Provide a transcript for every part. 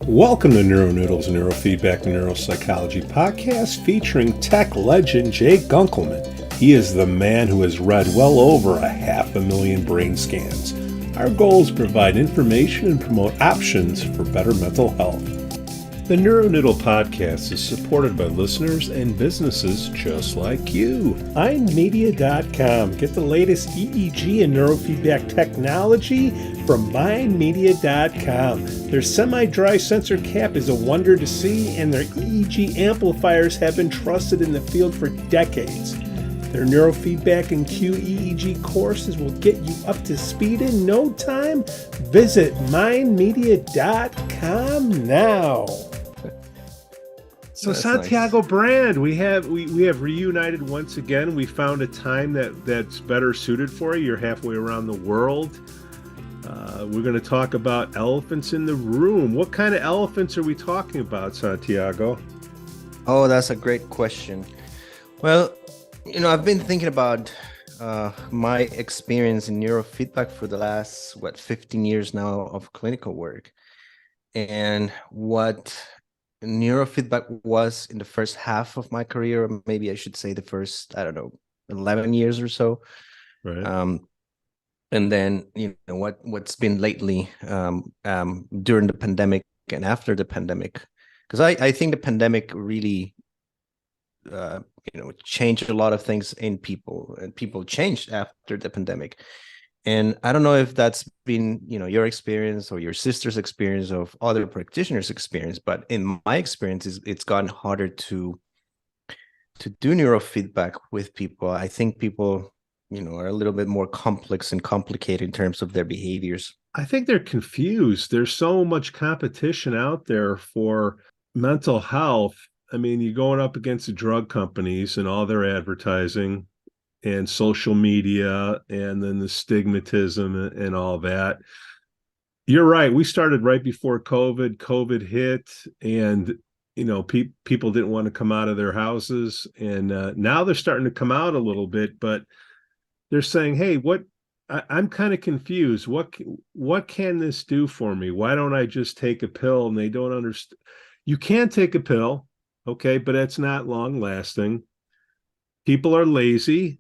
Welcome to Neuronoodle's Neurofeedback and Neuropsychology podcast featuring tech legend Jay Gunkelman. He is the man who has read well over 500,000 brain scans. Our goal is to provide information and promote options for better mental health. The Neuronoodle podcast is supported by listeners and businesses just like you. Mindmedia.com. Get the latest EEG and neurofeedback technology from mindmedia.com. Their semi-dry sensor cap is a wonder to see, and their EEG amplifiers have been trusted in the field for decades. Their neurofeedback and QEEG courses will get you up to speed in no time. Visit mindmedia.com now. So That's Santiago nice. brand, we have reunited once again. We found a time that's better suited for you. You're halfway around the world. We're going to talk about elephants in the room. What kind of elephants are we talking about, Santiago? Oh, that's a great question. Well, I've been thinking about my experience in neurofeedback for the last, 15 years now of clinical work, and what neurofeedback was in the first half of my career, or maybe I should say the first, 11 years or so. Right. And then, what's been lately during the pandemic and after the pandemic, because I think the pandemic really changed a lot of things in people, and people changed after the pandemic. And I don't know if that's been, your experience or your sister's experience of other practitioners' experience, but in my experience, it's gotten harder to do neurofeedback with people. I think people, are a little bit more complex and complicated in terms of their behaviors. I think they're confused. There's so much competition out there for mental health. I mean, you're going up against the drug companies and all their advertising and social media, and then the stigmatism and all that. You're right. We started right before COVID. COVID hit, and people didn't want to come out of their houses, and now they're starting to come out a little bit, but they're saying, "Hey, I'm kind of confused. What can this do for me? Why don't I just take a pill?" And they don't understand. You can take a pill, okay, but it's not long lasting. People are lazy.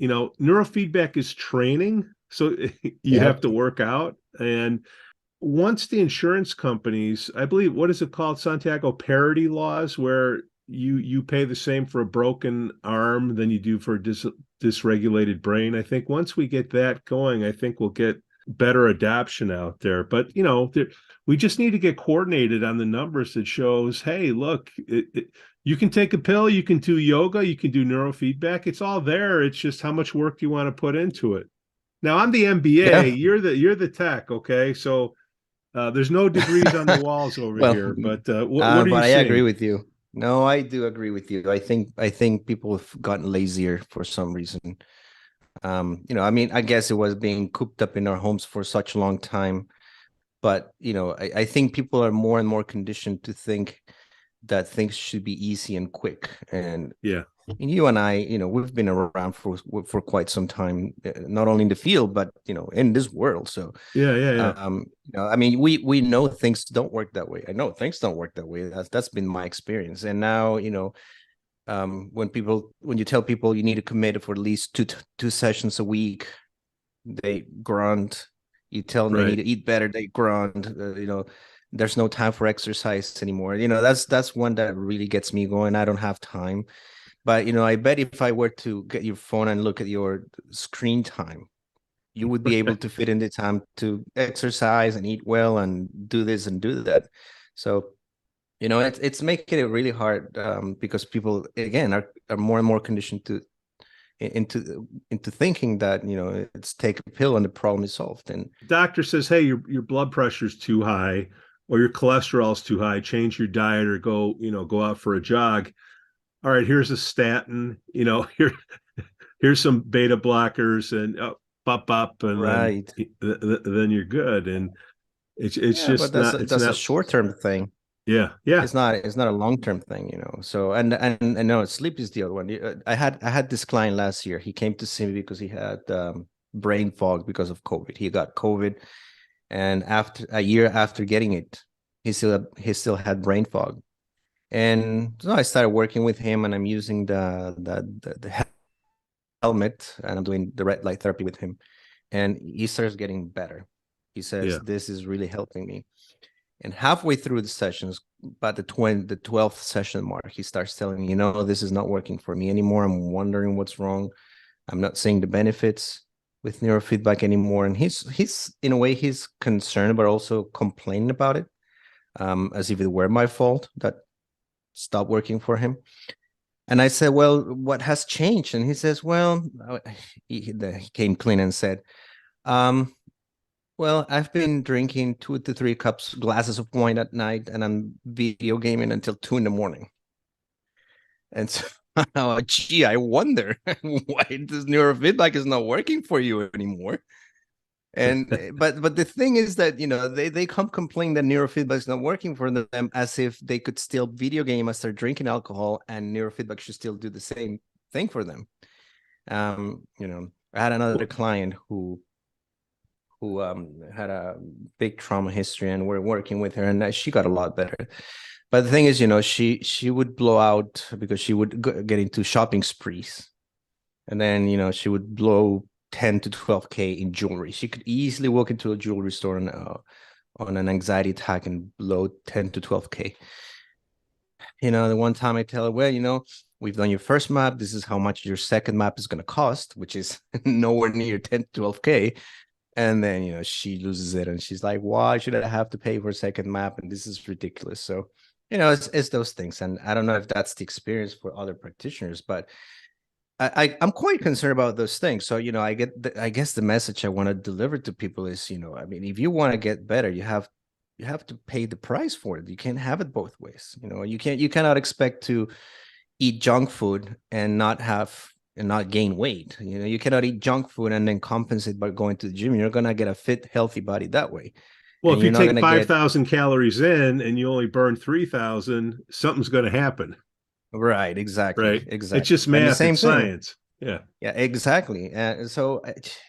Neurofeedback is training, so you have Yep. to work out. And once the insurance companies, I believe, what is it called, Santiago, parity laws, where you pay the same for a broken arm than you do for a dysregulated brain. I think once we get that going, I think we'll get better adoption out there. But we just need to get coordinated on the numbers that shows, hey, look, you can take a pill, you can do yoga, you can do neurofeedback. It's all there. It's just how much work you want to put into it. Now, I'm the MBA. Yeah. You're the tech. Okay, so there's no degrees on the walls over Well, here. But what are you but I agree seeing? with you. No, I do agree with you. I think people have gotten lazier for some reason. I guess it was being cooped up in our homes for such a long time. But I think people are more and more conditioned to think that things should be easy and quick. And Yeah, you and I, we've been around for quite some time, not only in the field, but in this world. So yeah. we know things don't work that way. I know things don't work that way. That's been my experience. And now, when you tell people you need to commit for at least two sessions a week, they grunt. You tell them they need Right. to eat better, they grunt. There's no time for exercise anymore. That's one that really gets me going. I don't have time. But I bet if I were to get your phone and look at your screen time, you would be able to fit in the time to exercise and eat well and do this and do that. So it's making it really hard, because people again are more and more conditioned to into thinking that it's take a pill and the problem is solved. And Doctor says, hey, your blood pressure's too high, or your cholesterol's too high. Change your diet, or go out for a jog. All right, here's a statin. Here's some beta blockers, and up, and right. then you're good. And it's Yeah, but just not. It's that's a not. short-term thing. Yeah. It's not a long-term thing. So and no, sleep is the other one. I had this client last year. He came to see me because he had brain fog because of COVID. He got COVID, and after a year after getting it, he still had brain fog. And so I started working with him, and I'm using the helmet, and I'm doing the red light therapy with him. And he starts getting better. He says, Yeah. "This is really helping me." And halfway through the sessions, about the 12th session mark, he starts telling me, this is not working for me anymore. I'm wondering what's wrong. I'm not seeing the benefits with neurofeedback anymore. And he's in a way, he's concerned, but also complaining about it, as if it were my fault that stopped working for him. And I said, well, what has changed? And he says, well, he came clean and said, well, I've been drinking 2 to 3 glasses of wine at night, and I'm video gaming until 2 in the morning. And so, gee, I wonder why this neurofeedback is not working for you anymore. And but the thing is that they come complain that neurofeedback is not working for them, as if they could still video game as they're drinking alcohol, and neurofeedback should still do the same thing for them. I had another client who had a big trauma history, and we're working with her, and she got a lot better. But the thing is, she would blow out because she would get into shopping sprees, and then she would blow 10 to 12K in jewelry. She could easily walk into a jewelry store on an anxiety attack and blow 10 to 12K. The one time I tell her, well, we've done your first map. This is how much your second map is going to cost, which is nowhere near 10 to 12K. And then, she loses it, and she's like, why should I have to pay for a second map? And this is ridiculous. So, it's those things. And I don't know if that's the experience for other practitioners, but I'm quite concerned about those things. So, I guess the message I want to deliver to people is, I mean, if you want to get better, you have to pay the price for it. You can't have it both ways. You cannot expect to eat junk food and not gain weight. You cannot eat junk food and then compensate by going to the gym. You're going to get a fit, healthy body that way. Well, And if you you're not going take to get 5,000 calories in and you only burn 3,000, something's going to happen. right. Exactly. Right. It's Exactly. just And the math. same It's thing. science. Yeah. Yeah, exactly. So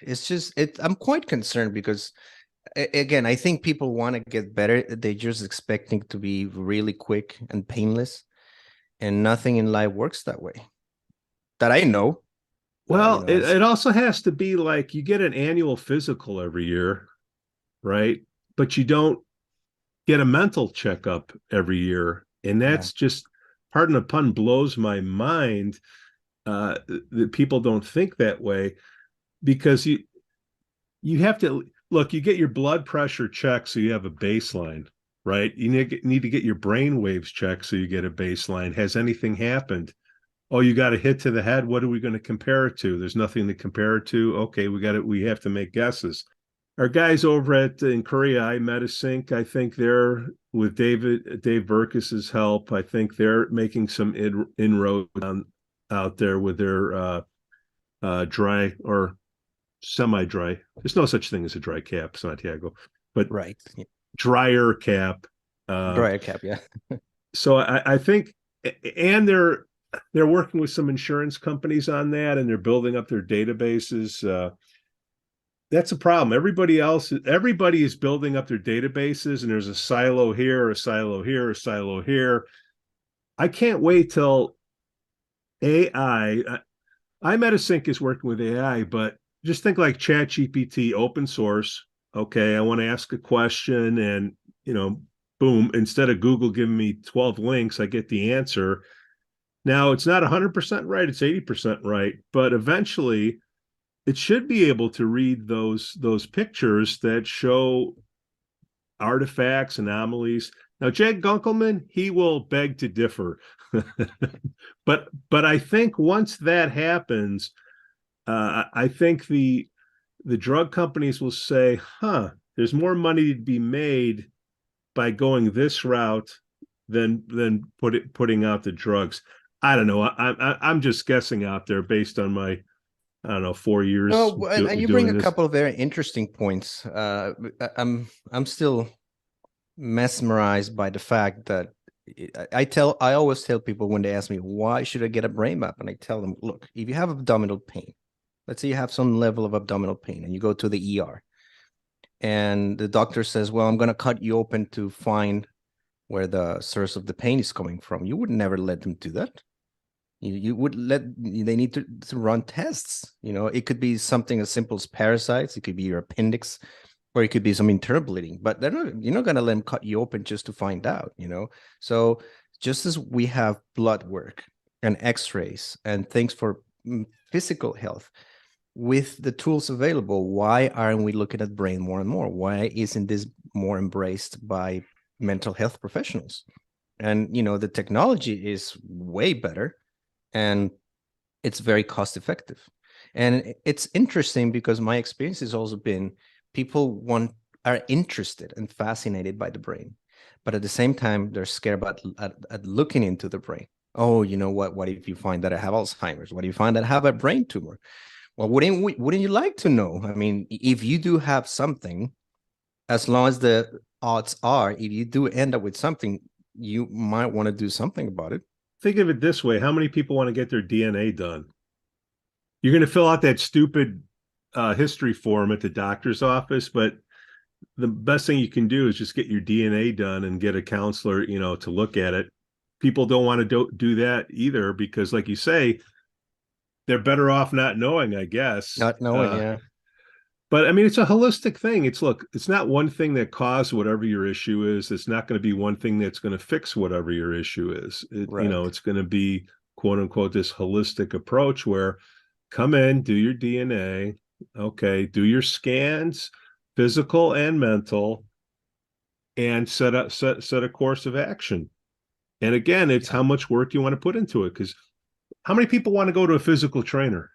it's just I'm quite concerned because again, I think people want to get better. They're just expecting to be really quick and painless, and nothing in life works that way. That I know. Well, it also has to be like you get an annual physical every year, right? But you don't get a mental checkup every year. And Yeah. that's just, pardon the pun, blows my mind that people don't think that way, because you have to look, you get your blood pressure checked so you have a baseline, right? You need to get your brain waves checked so you get a baseline. Has anything happened? Oh, you got a hit to the head. What are we going to compare it to? There's nothing to compare it to. Okay, we have to make guesses. Our guys over in Korea, iMedisync, I think they're with Dave Burkus's help. I think they're making some inroads out there with their dry or semi-dry. There's no such thing as a dry cap, Santiago, but Right. drier cap. Dryer cap. Yeah. So I think, and they're working with some insurance companies on that, and they're building up their databases. That's a problem. Everybody is building up their databases, and there's a silo here, a silo here, a silo here. I can't wait till AI. iMedisync is working with AI, but just think like ChatGPT, open source. Okay, I want to ask a question, and boom, instead of Google giving me 12 links, I get the answer. Now, it's not 100% right, it's 80% right, but eventually it should be able to read those pictures that show artifacts, anomalies. Now, Jed Gunkelman, he will beg to differ. but I think once that happens, I think the drug companies will say, there's more money to be made by going this route than putting out the drugs. I don't know. I'm just guessing out there based on my, I don't know, 4 years No, and you bring doing a this. couple of very interesting points. I'm still mesmerized by the fact that I always tell people when they ask me why should I get a brain map, and I tell them, look, if you have abdominal pain, let's say you have some level of abdominal pain, and you go to the ER, and the doctor says, well, I'm going to cut you open to find where the source of the pain is coming from. You would never let them do that. You would they need to run tests. It could be something as simple as parasites. It could be your appendix, or it could be some internal bleeding, but you're not going to let them cut you open just to find out. So just as we have blood work and x-rays and things for physical health, with the tools available, why aren't we looking at brain more and more? Why isn't this more embraced by mental health professionals? And the technology is way better, and it's very cost effective. And it's interesting because my experience has also been people are interested and fascinated by the brain, but at the same time they're scared about at looking into the brain. Oh, you know what if you find that I have Alzheimer's? What if you find that I have a brain tumor? Well, wouldn't you like to know? I mean, if you do have something, as long as the odds are, if you do end up with something, you might want to do something about it. Think of it this way: how many people want to get their DNA done? You're going to fill out that stupid history form at the doctor's office, but the best thing you can do is just get your DNA done and get a counselor, to look at it. People don't want to do that either because, like you say, they're better off not knowing, I guess. Not knowing, yeah. But I mean, it's a holistic thing. It's not one thing that caused whatever your issue is. It's not going to be one thing that's going to fix whatever your issue is. Right. It's going to be quote unquote this holistic approach where come in, do your DNA, okay, do your scans, physical and mental, and set a course of action. And again, it's how much work you want to put into it. Because how many people want to go to a physical trainer?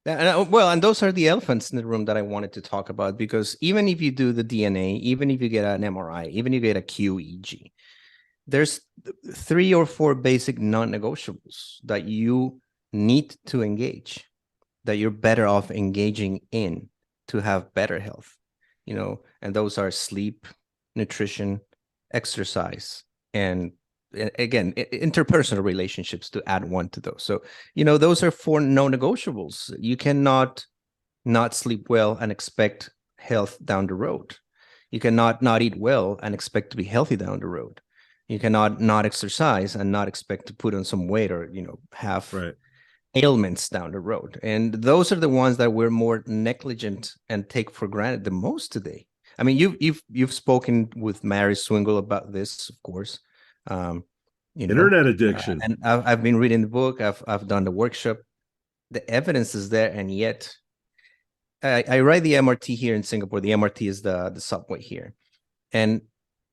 And those are the elephants in the room that I wanted to talk about, because even if you do the DNA, even if you get an MRI, even if you get a QEG, there's 3 or 4 basic non-negotiables that you need to engage, that you're better off engaging in to have better health, and those are sleep, nutrition, exercise, and again, interpersonal relationships, to add one to those. So, those are 4 non-negotiables. You cannot not sleep well and expect health down the road. You cannot not eat well and expect to be healthy down the road. You cannot not exercise and not expect to put on some weight or, have ailments down the road. And those are the ones that we're more negligent and take for granted the most today. I mean, you've spoken with Mary Swingle about this, of course. Internet addiction. And I've been reading the book. I've done the workshop. The evidence is there, and yet I ride the MRT here in Singapore. The MRT is the subway here, and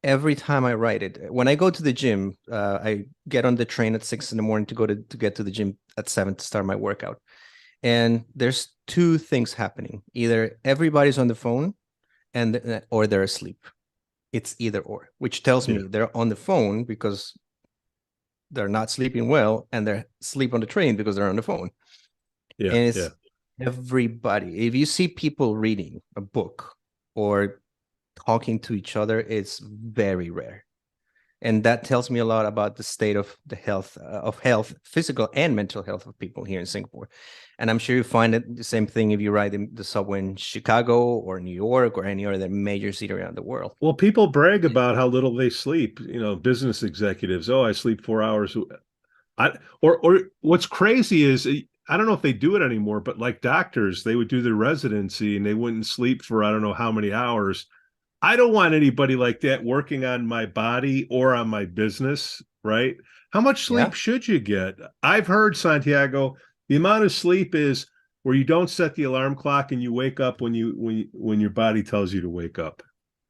every time I ride it, when I go to the gym, I get on the train at 6 a.m. to get to the gym at 7 to start my workout. And there's 2 things happening: either everybody's on the phone, or they're asleep. It's either or, which tells me they're on the phone because they're not sleeping well, and they're asleep on the train because they're on the phone. And it's everybody. If you see people reading a book or talking to each other, it's very rare. And that tells me a lot about the state of the health, physical and mental health of people here in Singapore. And I'm sure you find it the same thing if you ride the subway in Chicago or New York or any other major city around the world. Well, people brag about how little they sleep. Business executives. Oh, I sleep 4 hours. Or what's crazy is, I don't know if they do it anymore, but like doctors, they would do their residency and they wouldn't sleep for I don't know how many hours. I don't want anybody like that working on my body or on my business, right? How much sleep should you get? I've heard, Santiago, the amount of sleep is where you don't set the alarm clock and you wake up when your body tells you to wake up.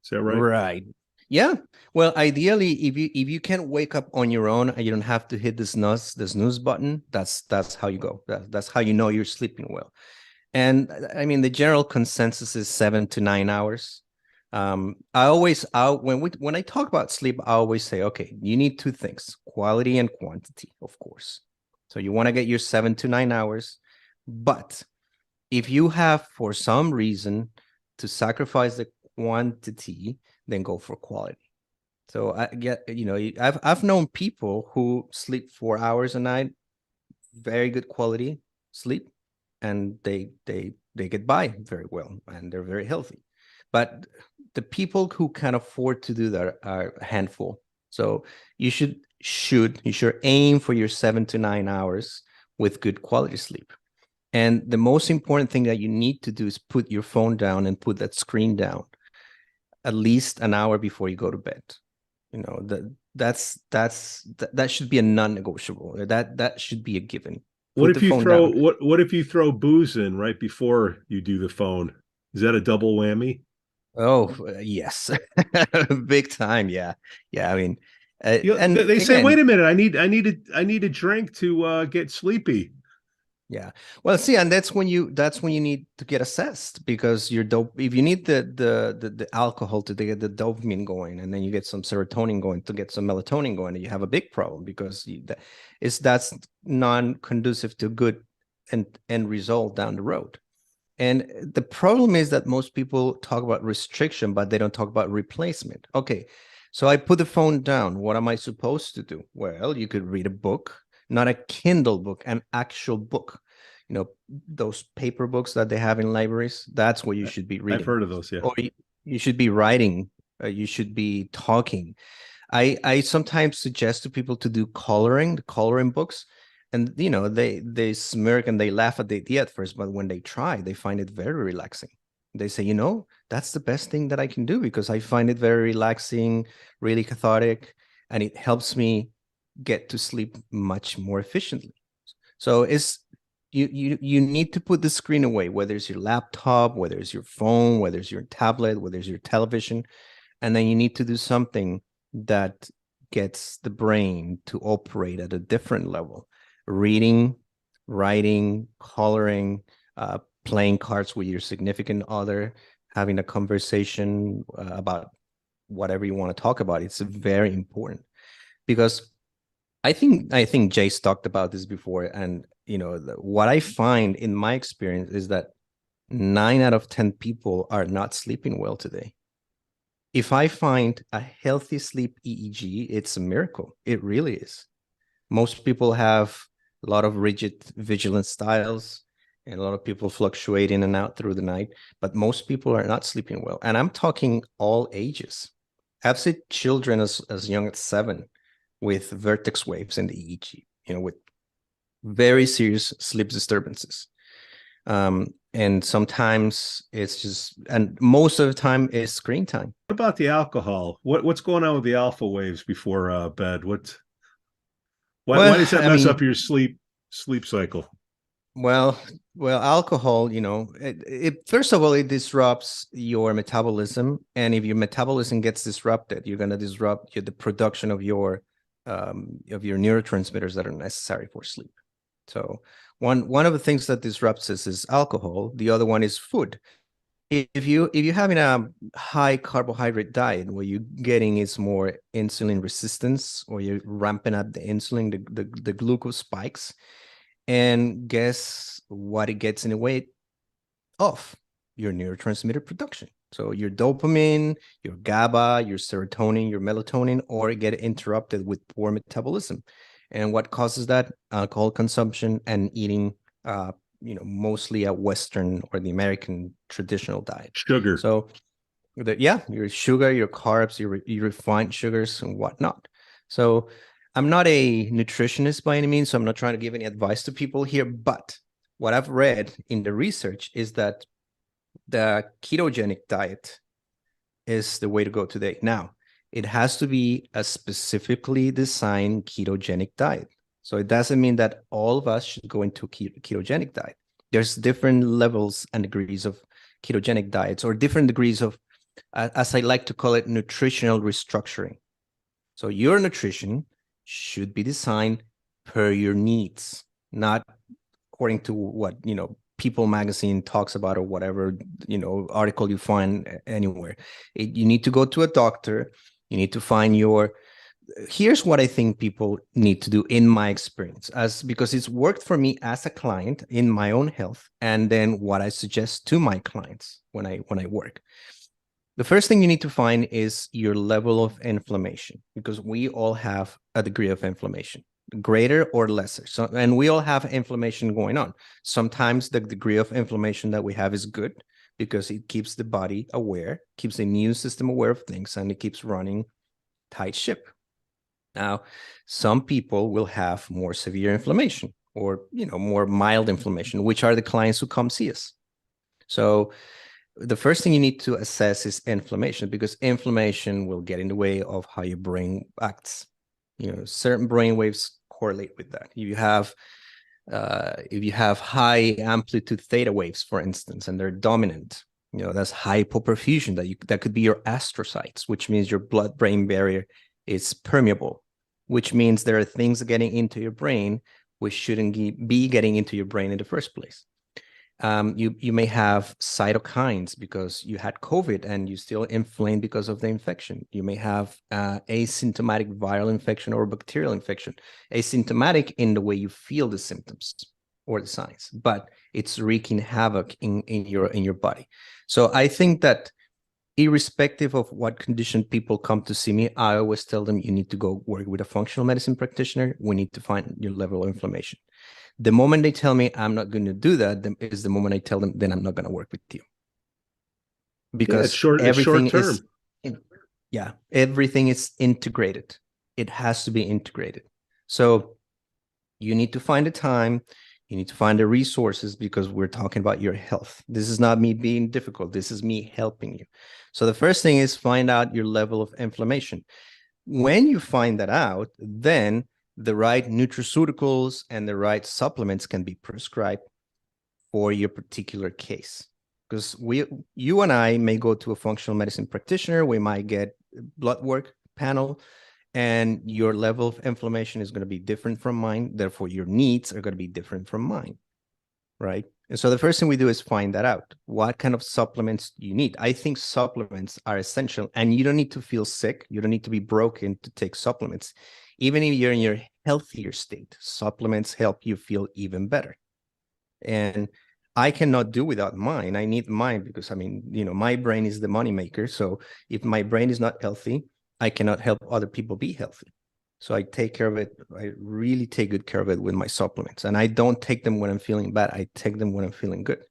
Is that right? Right. Yeah. Well, ideally, if you can't wake up on your own and you don't have to hit the snooze button, that's how you go. That's how you know you're sleeping well. And I mean, the general consensus is 7 to 9 hours. When I talk about sleep, I always say, okay, you need 2 things: quality and quantity, of course. So you want to get your 7 to 9 hours, but if you have, for some reason, to sacrifice the quantity, then go for quality. So I've known people who sleep 4 hours a night, very good quality sleep, and they get by very well and they're very healthy. But the people who can afford to do that are a handful. So you should aim for your 7 to 9 hours with good quality sleep. And the most important thing that you need to do is put your phone down and put that screen down at least an hour before you go to bed. That should be a non-negotiable. That should be a given. What Put the if you phone throw down. what if you throw booze in right before you do the phone? Is that a double whammy? Oh, yes. Big time. Yeah. Yeah. I mean, and They say, wait again, a minute, I need a drink to get sleepy. yeah. Well, see, and that's when you need to get assessed, because your dope, if you need the alcohol to get the dopamine going, and then you get some serotonin going to get some melatonin going, and you have a big problem, because that's non-conducive to good end result down the road. And the problem is that most people talk about restriction, but they don't talk about replacement. Okay, so I put the phone down. What am I supposed to do? Well, you could read a book, not a Kindle book, an actual book. Those paper books that they have in libraries, that's what you should be I've reading. heard of those, yeah. Or you should be writing, you should be talking. I sometimes suggest to people to do the coloring books, and they smirk and they laugh at the idea at first, but when they try, they find it very relaxing. They say, that's the best thing that I can do, because I find it very relaxing, really cathartic, and it helps me get to sleep much more efficiently. So you need to put the screen away, whether it's your laptop, whether it's your phone, whether it's your tablet, whether it's your television, and then you need to do something that gets the brain to operate at a different level. Reading, writing, coloring, playing cards with your significant other, having a conversation about whatever you want to talk about. It's very important, because I think Jay's talked about this before, and what I find in my experience is that 9 out of 10 people are not sleeping well today. If I find a healthy sleep EEG, it's a miracle. It really is. Most people have a lot of rigid vigilance styles, and a lot of people fluctuate in and out through the night, but most people are not sleeping well. And I'm talking all ages. I've seen children as young as 7 with vertex waves in the EEG, with very serious sleep disturbances. And sometimes and most of the time is screen time. What about the alcohol? What's going on with the alpha waves before bed? Why Well, does that I mess mean, up your sleep cycle? well, alcohol, first of all, it disrupts your metabolism. And if your metabolism gets disrupted, you're going to disrupt the production of your neurotransmitters that are necessary for sleep. So one of the things that disrupts this is alcohol. The other one is food. If you're having a high carbohydrate diet, what you're getting is more insulin resistance, or you're ramping up the insulin, the glucose spikes, and guess what it gets in the way of? Your neurotransmitter production. So your dopamine, your GABA, your serotonin, your melatonin, or get interrupted with poor metabolism. And what causes that? Alcohol consumption and eating, mostly a Western or the American traditional diet. Sugar. So, your sugar, your carbs, your refined sugars and whatnot. So, I'm not a nutritionist by any means, so I'm not trying to give any advice to people here. But what I've read in the research is that the ketogenic diet is the way to go today. Now, it has to be a specifically designed ketogenic diet. So it doesn't mean that all of us should go into ketogenic diet. There's different levels and degrees of ketogenic diets, or different degrees of, as I like to call it, nutritional restructuring. So your nutrition should be designed per your needs, not according to what, People Magazine talks about, or whatever, article you find anywhere. You need to go to a doctor. You need to find here's what I think people need to do, in my experience, because it's worked for me as a client in my own health, and then what I suggest to my clients when I work. The first thing you need to find is your level of inflammation, because we all have a degree of inflammation, greater or lesser. So, and we all have inflammation going on. Sometimes the degree of inflammation that we have is good, because it keeps the body aware, keeps the immune system aware of things, and it keeps running tight ship. Now, some people will have more severe inflammation or, more mild inflammation, which are the clients who come see us. So the first thing you need to assess is inflammation, because inflammation will get in the way of how your brain acts. Certain brain waves correlate with that. If you have high amplitude theta waves, for instance, and they're dominant, that's hypoperfusion. That could be your astrocytes, which means your blood-brain barrier is permeable, which means there are things getting into your brain which shouldn't be getting into your brain in the first place. You may have cytokines because you had COVID and you still inflamed because of the infection. You may have asymptomatic viral infection or bacterial infection, asymptomatic in the way you feel the symptoms or the signs, but it's wreaking havoc in your body. So I think that irrespective of what condition people come to see me, I always tell them you need to go work with a functional medicine practitioner. We need to find your level of inflammation. The moment they tell me I'm not going to do that, is the moment I tell them, then I'm not going to work with you. Because it's short term. Everything is integrated. It has to be integrated. So you need to find the time, you need to find the resources, because we're talking about your health. This is not me being difficult. This is me helping you. So the first thing is find out your level of inflammation. When you find that out, then the right nutraceuticals and the right supplements can be prescribed for your particular case. Because you and I may go to a functional medicine practitioner, we might get blood work panel, and your level of inflammation is going to be different from mine. Therefore, your needs are going to be different from mine, right? And so the first thing we do is find that out. What kind of supplements do you need? I think supplements are essential, and you don't need to feel sick. You don't need to be broken to take supplements. Even if you're in your healthier state, supplements help you feel even better. And I cannot do without mine. I need mine because, my brain is the moneymaker. So if my brain is not healthy, I cannot help other people be healthy. So I take care of it. I really take good care of it with my supplements. And I don't take them when I'm feeling bad. I take them when I'm feeling good.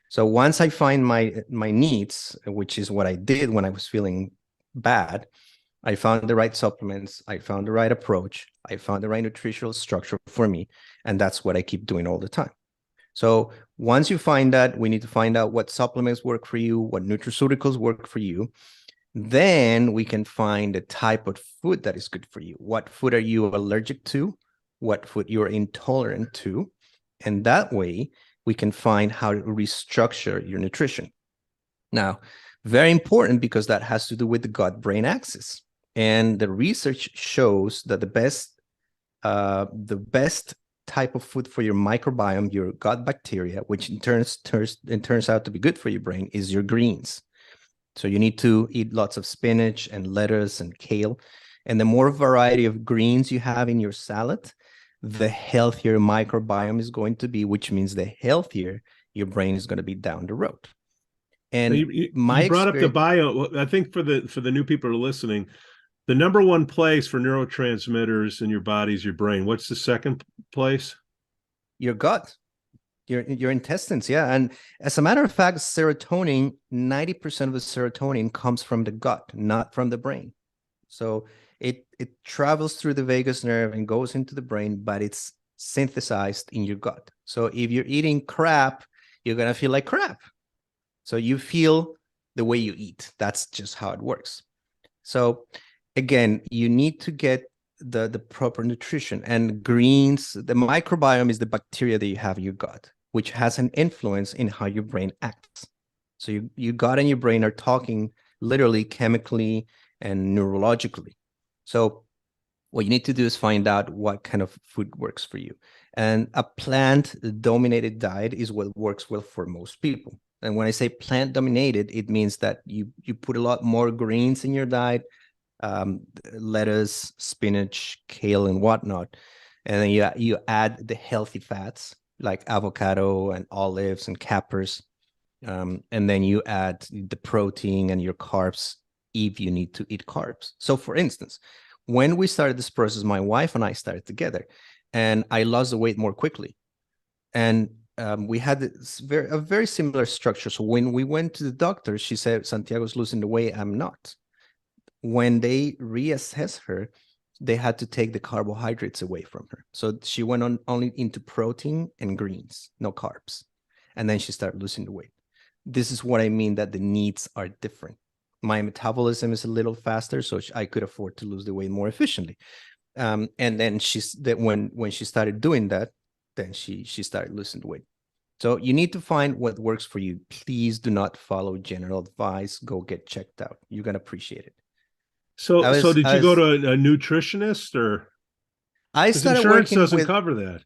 So once I find my needs, which is what I did when I was feeling bad, I found the right supplements, I found the right approach, I found the right nutritional structure for me, and that's what I keep doing all the time. So once you find that, we need to find out what supplements work for you, what nutraceuticals work for you. Then we can find the type of food that is good for you. What food are you allergic to? What food you're intolerant to? And that way we can find how to restructure your nutrition. Now, very important, because that has to do with the gut-brain axis. And the research shows that the best type of food for your microbiome, your gut bacteria, which in turns out to be good for your brain, is your greens. So you need to eat lots of spinach and lettuce and kale. And the more variety of greens you have in your salad, the healthier microbiome is going to be, which means the healthier your brain is going to be down the road. And you brought up the bio. I think for the new people who are listening, the number one place for neurotransmitters in your body is your brain. What's the second place? Your gut, your intestines. Yeah. And as a matter of fact, serotonin, 90% of the serotonin comes from the gut, not from the brain. So it travels through the vagus nerve and goes into the brain, but it's synthesized in your gut. So if you're eating crap, you're going to feel like crap. So you feel the way you eat. That's just how it works. So again, you need to get the proper nutrition. And greens, the microbiome is the bacteria that you have in your gut, which has an influence in how your brain acts. So your gut and your brain are talking literally, chemically, and neurologically. So what you need to do is find out what kind of food works for you. And a plant-dominated diet is what works well for most people. And when I say plant-dominated, it means that you put a lot more greens in your diet, lettuce, spinach, kale, and whatnot. And then you add the healthy fats like avocado and olives and capers. And then you add the protein and your carbs if you need to eat carbs. So for instance, when we started this process, my wife and I started together, and I lost the weight more quickly. And we had a very similar structure. So when we went to the doctor, she said, Santiago's losing the weight, I'm not. When they reassess her, they had to take the carbohydrates away from her. So she went on only into protein and greens, no carbs. And then she started losing the weight. This is what I mean, that the needs are different. My metabolism is a little faster, so I could afford to lose the weight more efficiently. And then when she started doing that, then she started losing the weight. So you need to find what works for you. Please do not follow general advice. Go get checked out. You're gonna appreciate it. So did you go to a nutritionist, or I because started insurance working doesn't with cover that?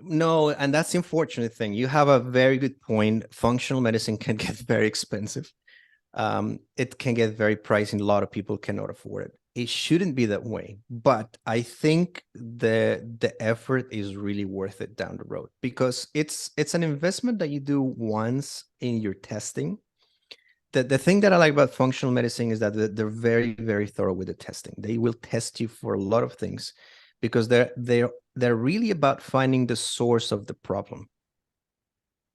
No, and that's the unfortunate thing. You have a very good point. Functional medicine can get very expensive. It can get very pricey, and a lot of people cannot afford it. It shouldn't be that way, but I think the effort is really worth it down the road, because it's an investment that you do once in your testing. The thing that I like about functional medicine is that they're very, very thorough with the testing. They will test you for a lot of things, because they're really about finding the source of the problem.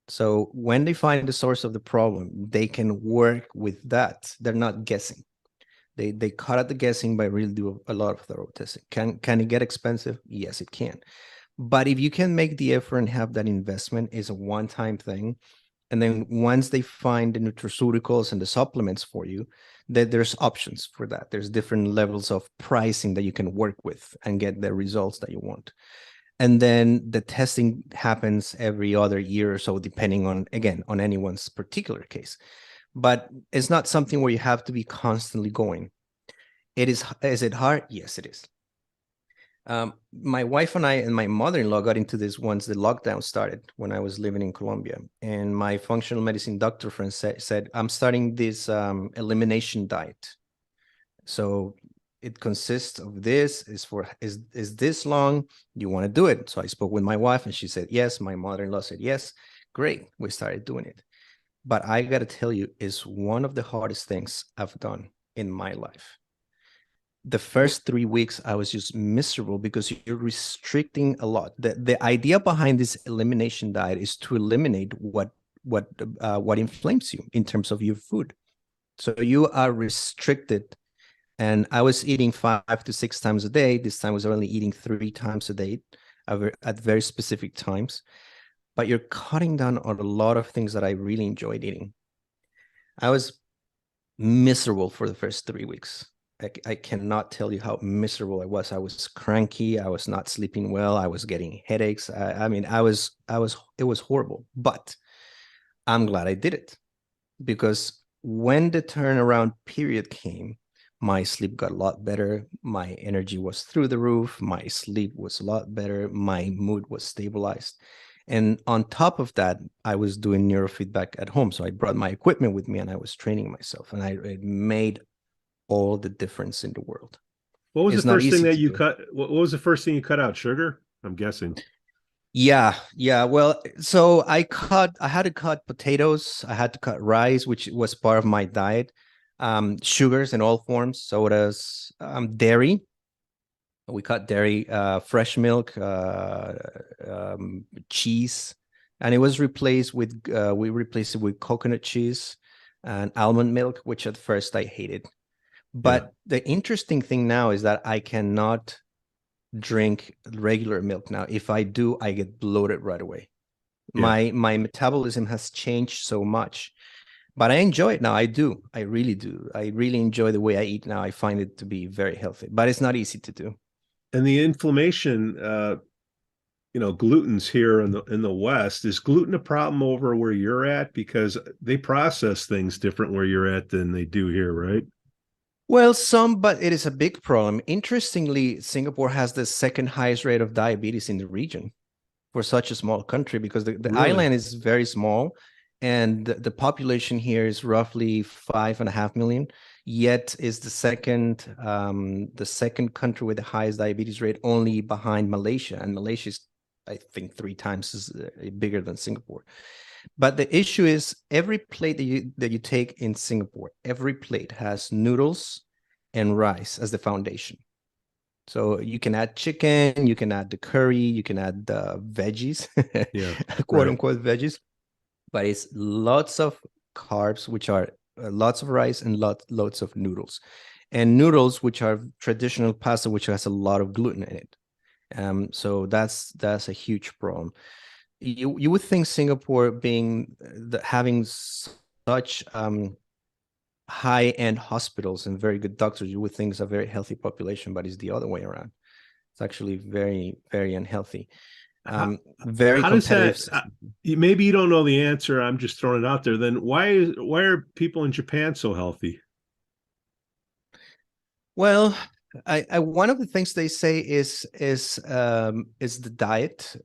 So when they find the source of the problem, they can work with that. They're not guessing. They cut out the guessing by really do a lot of thorough testing. Can it get expensive? Yes, it can. But if you can make the effort and have that investment, is a one-time thing. And then once they find the nutraceuticals and the supplements for you, that there's options for that. There's different levels of pricing that you can work with and get the results that you want. And then the testing happens every other year or so, depending on, again, on anyone's particular case. But it's not something where you have to be constantly going. Is it hard? Yes, it is. My wife and I and my mother-in-law got into this once the lockdown started, when I was living in Colombia. And my functional medicine doctor friend said, I'm starting this elimination diet. So it consists of this, is this long? Do you want to do it? So I spoke with my wife and she said yes. My mother-in-law said yes. Great. We started doing it. But I got to tell you, it's one of the hardest things I've done in my life. The first 3 weeks, I was just miserable, because you're restricting a lot. The idea behind this elimination diet is to eliminate what inflames you in terms of your food. So you are restricted. And I was eating 5 to 6 times a day. This time I was only eating 3 times a day at very specific times. But you're cutting down on a lot of things that I really enjoyed eating. I was miserable for the first 3 weeks. I cannot tell you how miserable I was. I was cranky. I was not sleeping well. I was getting headaches. It was horrible. But I'm glad I did it, because when the turnaround period came, my sleep got a lot better. My energy was through the roof. My sleep was a lot better. My mood was stabilized. And on top of that, I was doing neurofeedback at home. So I brought my equipment with me and I was training myself, and it made all the difference in the world. What was It's the not first thing easy that to you do. cut? What was the first thing you cut out? Sugar, I'm guessing. Yeah. Well, so I had to cut potatoes. I had to cut rice, which was part of my diet. Sugars in all forms, sodas, dairy. We cut dairy, fresh milk, cheese, and it was replaced with we replaced it with coconut cheese and almond milk, which at first I hated. Yeah. But the interesting thing now is that I cannot drink regular milk now. If I do, I get bloated right away. Yeah. My metabolism has changed so much, but I enjoy it now. I do. I really do. I really enjoy the way I eat now. I find it to be very healthy, but it's not easy to do. And the inflammation, gluten's here in the West. Is gluten a problem over where you're at? Because they process things different where you're at than they do here, right? Well, some, but it is a big problem. Interestingly, Singapore has the second highest rate of diabetes in the region for such a small country, because the Really? island is very small, and the population here is roughly 5.5 million. Yet is the second country with the highest diabetes rate, only behind Malaysia, and Malaysia is, I think, 3 times bigger than Singapore. But the issue is, every plate that you take in Singapore, every plate has noodles and rice as the foundation. So you can add chicken, you can add the curry, you can add the veggies, Yeah. quote Right. unquote veggies, but it's lots of carbs, which are lots of rice and lots of noodles. and noodles, which are traditional pasta, which has a lot of gluten in it. So that's a huge problem. You would think Singapore being having such high-end hospitals and very good doctors, you would think it's a very healthy population, but it's the other way around. It's actually very, very unhealthy. Very How does competitive. that? Maybe you don't know the answer. I'm just throwing it out there. Then why are people in Japan so healthy? Well, I one of the things they say is the diet,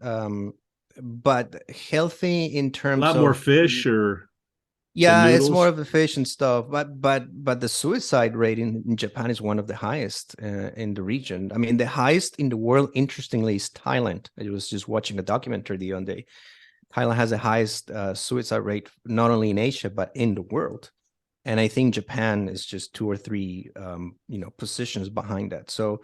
but healthy in A terms lot more of, fish or and yeah, it's more noodles. of the fish and stuff. But the suicide rate in Japan is one of the highest in the region. I mean, the highest in the world, interestingly, is Thailand. I was just watching a documentary the other day. Thailand has the highest suicide rate not only in Asia but in the world. And I think Japan is just two or three, positions behind that. So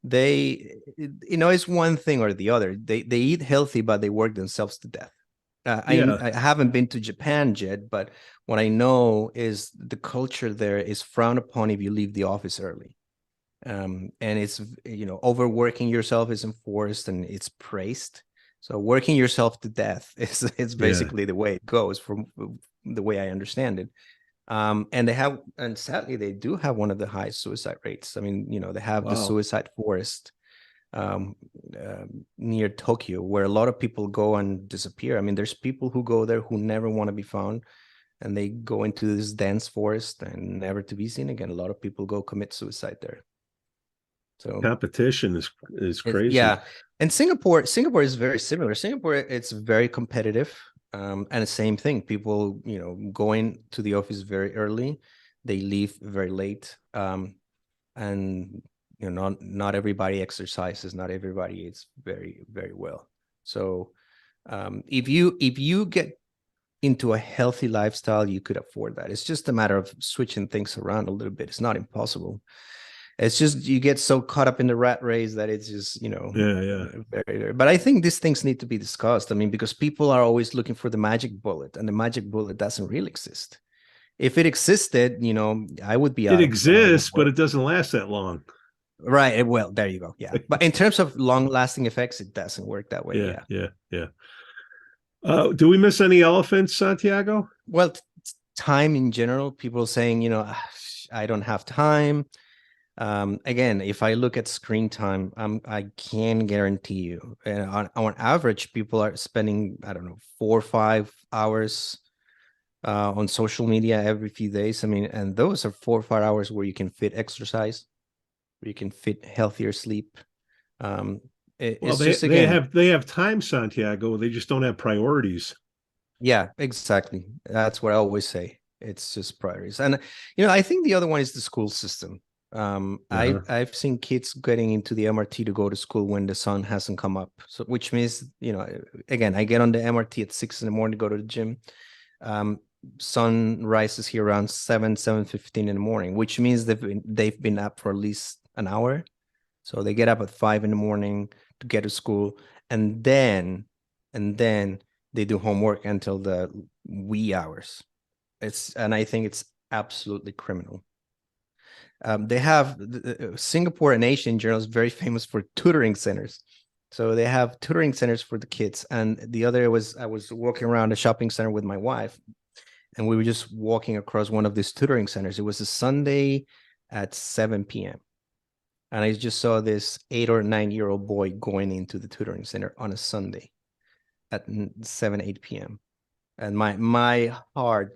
it's one thing or the other. They eat healthy, but they work themselves to death. Yeah, I haven't been to Japan yet, but what I know is the culture there is frowned upon if you leave the office early. And it's, overworking yourself is enforced and it's praised. So working yourself to death is yeah. basically the way it goes, from the way I understand it. And sadly, they do have one of the highest suicide rates. I mean, they have the Wow. suicide forest um, near Tokyo, where a lot of people go and disappear. I mean, there's people who go there who never want to be found, and they go into this dense forest and never to be seen again. A lot of people go commit suicide there. So Competition is crazy. yeah, and Singapore is very similar. Singapore, it's very competitive, and the same thing. People, going to the office very early, they leave very late, and not everybody exercises, not everybody eats very, very well. So if you get into a healthy lifestyle, you could afford that. It's just a matter of switching things around a little bit. It's not impossible. It's just you get so caught up in the rat race that it's just, Yeah, yeah. very. But I think these things need to be discussed. I mean, because people are always looking for the magic bullet, and the magic bullet doesn't really exist. If it existed, I would be It out of exists, but work. it doesn't last that long. Right. Well, there you go. Yeah. But in terms of long-lasting effects, it doesn't work that way. Yeah, Yeah. yeah, yeah. Do we miss any elephants, Santiago? Well, time in general, people saying, I don't have time. Again, if I look at screen time, I can guarantee you, on average, people are spending, I don't know, 4 or 5 hours on social media every few days. I mean, and those are 4 or 5 hours where you can fit exercise, where you can fit healthier sleep. Um, Well, it's they just, they again, have they have time, Santiago. They just don't have priorities. yeah, exactly. That's what I always say. It's just priorities. And I think the other one is the school system. Uh-huh. I've seen kids getting into the MRT to go to school when the sun hasn't come up. So which means, again, I get on the MRT at 6 in the morning to go to the gym. Um, Sun rises here around 7:15 in the morning, which means they've been up for at least an hour. So they get up at 5 in the morning to get to school, and then they do homework until the wee hours. And I think it's absolutely criminal. They have Singapore and Asia in general is very famous for tutoring centers. So they have tutoring centers for the kids. And the other was, I was walking around a shopping center with my wife, and we were just walking across one of these tutoring centers. It was a Sunday at 7 p.m. And I just saw this 8 or 9 year old boy going into the tutoring center on a Sunday at 7, 8 p.m. And my heart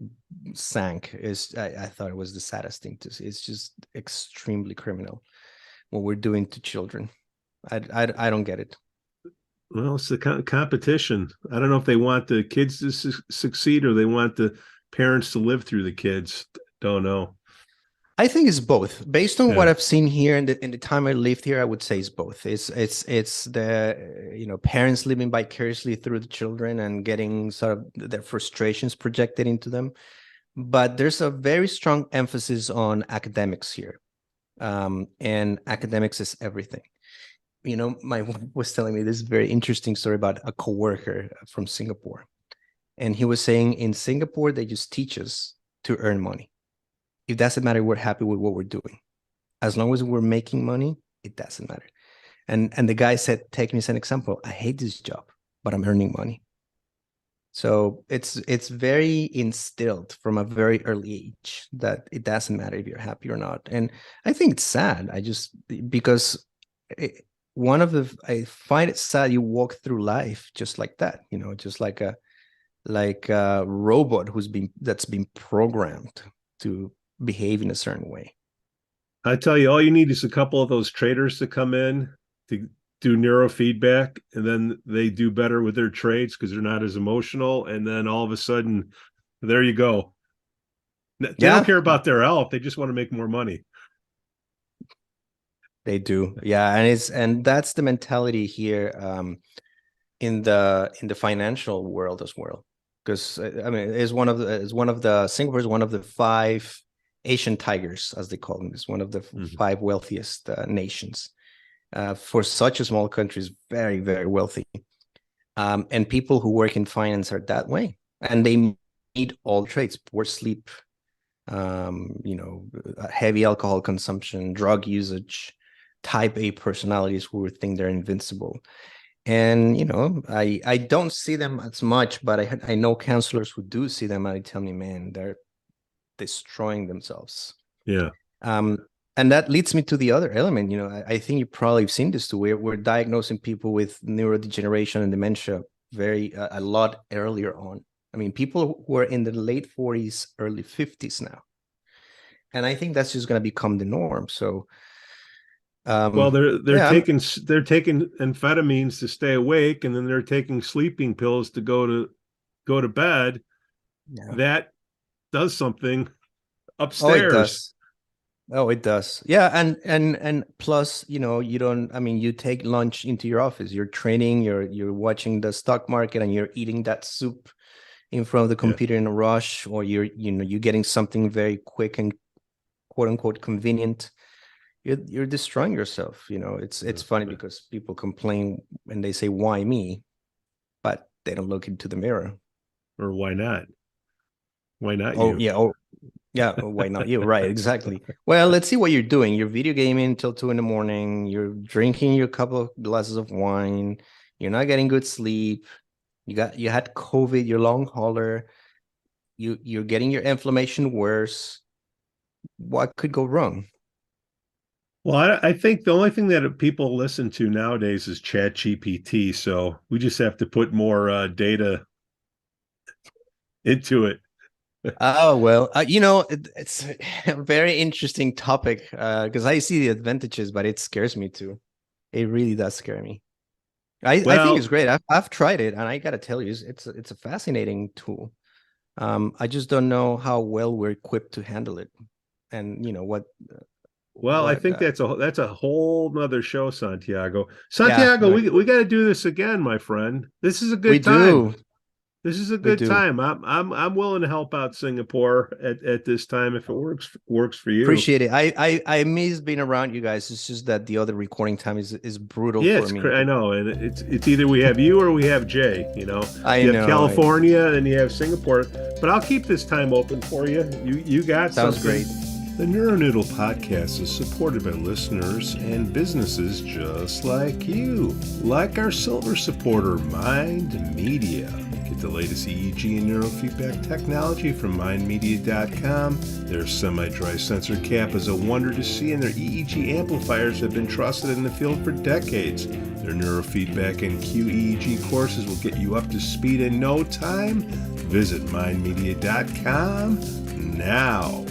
sank. I thought it was the saddest thing to see. It's just extremely criminal what we're doing to children. I don't get it. Well, it's the competition. I don't know if they want the kids to succeed or they want the parents to live through the kids. Don't know. I think it's both. Based on what Yeah, I've seen here in the time I lived here, I would say it's both. It's the parents living vicariously through the children and getting sort of their frustrations projected into them. But there's a very strong emphasis on academics here, and academics is everything. My wife was telling me this very interesting story about a coworker from Singapore, and he was saying in Singapore they just teach us to earn money. It doesn't matter, we're happy with what we're doing. As long as we're making money, it doesn't matter. And the guy said, take me as an example. I hate this job, but I'm earning money. So it's very instilled from a very early age that it doesn't matter if you're happy or not. And I think it's sad. Because I find it sad you walk through life just like that, just like a robot that's been programmed to behave in a certain way. I tell you, all you need is a couple of those traders to come in to do neurofeedback, and then they do better with their trades because they're not as emotional. And then all of a sudden, there you go. They don't care about their health; they just want to make more money. They do, yeah, and that's the mentality here in the financial world as well. Because I mean, Singapore is one of the 5 Asian tigers, as they call them. It's one of the 5 wealthiest nations. For such a small country, is very, very wealthy. And people who work in finance are that way, and they need all trades: poor sleep, heavy alcohol consumption, drug usage, type A personalities who think they're invincible. And I don't see them as much, but I know counselors who do see them, and they tell me, man, they're destroying themselves. Yeah. And that leads me to the other element. I think you probably have seen this too. We're diagnosing people with neurodegeneration and dementia a lot earlier on. I mean, people who are in the late 40s, early 50s now. And I think that's just going to become the norm. So, well, they're taking amphetamines to stay awake, and then they're taking sleeping pills to go to bed. Yeah. That does something upstairs. It does. Yeah, and plus, you take lunch into your office. You're training. You're watching the stock market, and you're eating that soup in front of the computer in a rush, or you're getting something very quick and quote unquote convenient. You're destroying yourself. It's funny because people complain and they say, "Why me?" But they don't look into the mirror. Or why not? Why not you? Yeah, why not you? Right, exactly. Well, let's see what you're doing. You're video gaming till 2 a.m. You're drinking your couple of glasses of wine. You're not getting good sleep. You had COVID. You're long hauler. You're getting your inflammation worse. What could go wrong? Well, I think the only thing that people listen to nowadays is ChatGPT. So we just have to put more data into it. Oh, well, it's a very interesting topic because I see the advantages, but it scares me too. It really does scare me. I think it's great. I've tried it, and I got to tell you, it's a fascinating tool. I just don't know how well we're equipped to handle it, and what. Well, I think that's a whole nother show, Santiago. Santiago, we got to do this again, my friend. This is a good time. This is a good time. I'm willing to help out Singapore at this time if it works for you. Appreciate it. I miss being around you guys. It's just that the other recording time is brutal for me. I know, and it's either we have you or we have Jay. You have California and you have Singapore, but I'll keep this time open for you. You got sounds something. Great. The Neuronoodle podcast is supported by listeners and businesses just like you, like our silver supporter, Mind Media. Get the latest EEG and neurofeedback technology from mindmedia.com. Their semi-dry sensor cap is a wonder to see, and their EEG amplifiers have been trusted in the field for decades. Their neurofeedback and QEEG courses will get you up to speed in no time. Visit mindmedia.com now.